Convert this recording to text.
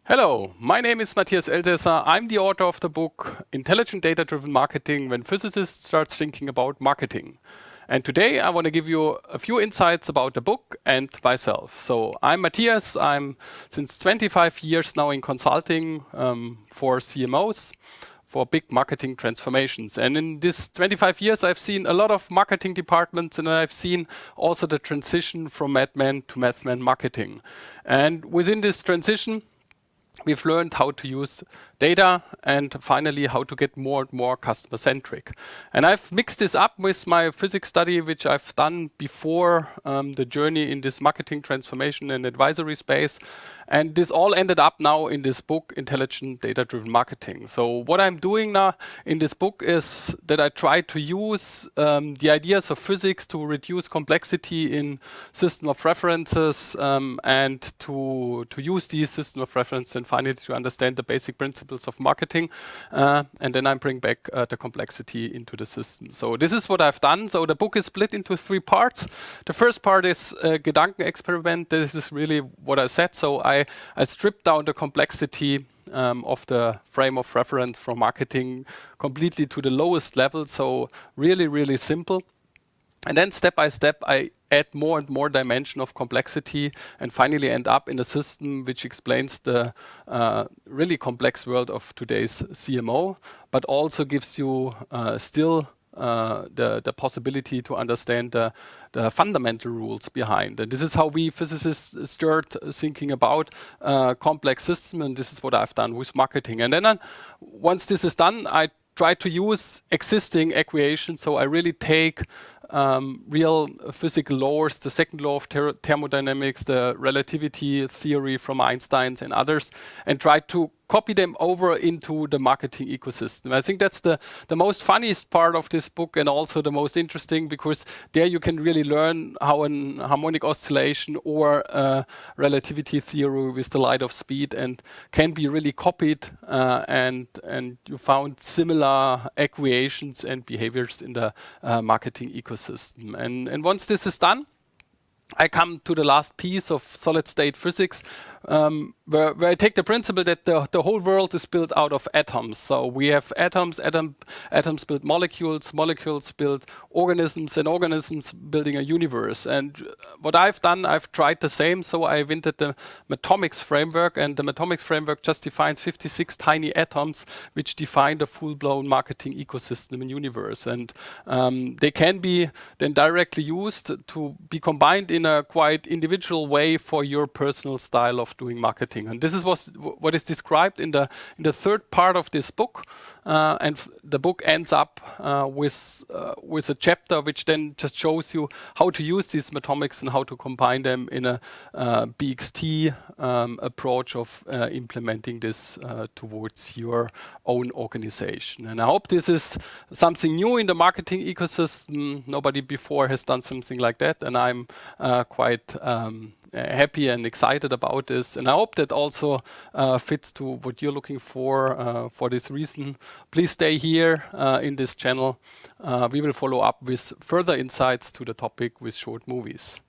Hello, my name is Matthias Elsässer. I'm the author of the book Intelligent Data-Driven Marketing When Physicists Start Thinking About Marketing. And today I want to give you a few insights about the book and myself. So I'm Matthias. I'm since 25 years now in consulting for CMOs, for big marketing transformations. And in this 25 years, I've seen a lot of marketing departments, and I've seen also the transition from madman to madman marketing. And within this transition, we've learned how to use data and finally how to get more and more customer centric. And I've mixed this up with my physics study, which I've done before the journey in this marketing transformation and advisory space. And this all ended up now in this book, Intelligent Data-Driven Marketing. So what I'm doing now in this book is that I try to use the ideas of physics to reduce complexity in system of references and to use these system of reference and finally to understand the basic principles of marketing. And then I bring back the complexity into the system. So this is what I've done. So the book is split into 3 parts. The first part is a Gedankenexperiment. This is really what I said. So I stripped down the complexity of the frame of reference from marketing completely to the lowest level. So really, really simple. And then step by step, I add more and more dimension of complexity and finally end up in a system which explains the really complex world of today's CMO, but also gives you still the possibility to understand the fundamental rules behind. And this is how we physicists start thinking about complex systems, and this is what I've done with marketing. And then once this is done, I try to use existing equations. So I really take real physical laws, the second law of thermodynamics, the relativity theory from Einstein and others, and try to copy them over into the marketing ecosystem. I think that's the most funniest part of this book and also the most interesting, because there you can really learn how an harmonic oscillation or relativity theory with the light of speed and can be really copied and you found similar equations and behaviors in the marketing ecosystem. And once this is done, I come to the last piece of solid state physics, where I take the principle that the whole world is built out of atoms. So we have atoms build molecules, molecules build organisms, and organisms building a universe. And what I've done, I've tried the same. So I invented the Matomics framework, and the Matomics framework just defines 56 tiny atoms which define the full-blown marketing ecosystem in universe. And they can be then directly used to be combined in a quite individual way for your personal style of doing marketing. And this is what is described in the 3rd part of this book. And the book ends up with a chapter which then just shows you how to use these Matomics and how to combine them in a BXT approach of implementing this towards your own organization. And I hope this is something new in the marketing ecosystem. Nobody before has done something like that, and I'm quite happy and excited about this. And I hope that also fits to what you're looking for this reason. Please stay here in this channel. We will follow up with further insights to the topic with short movies.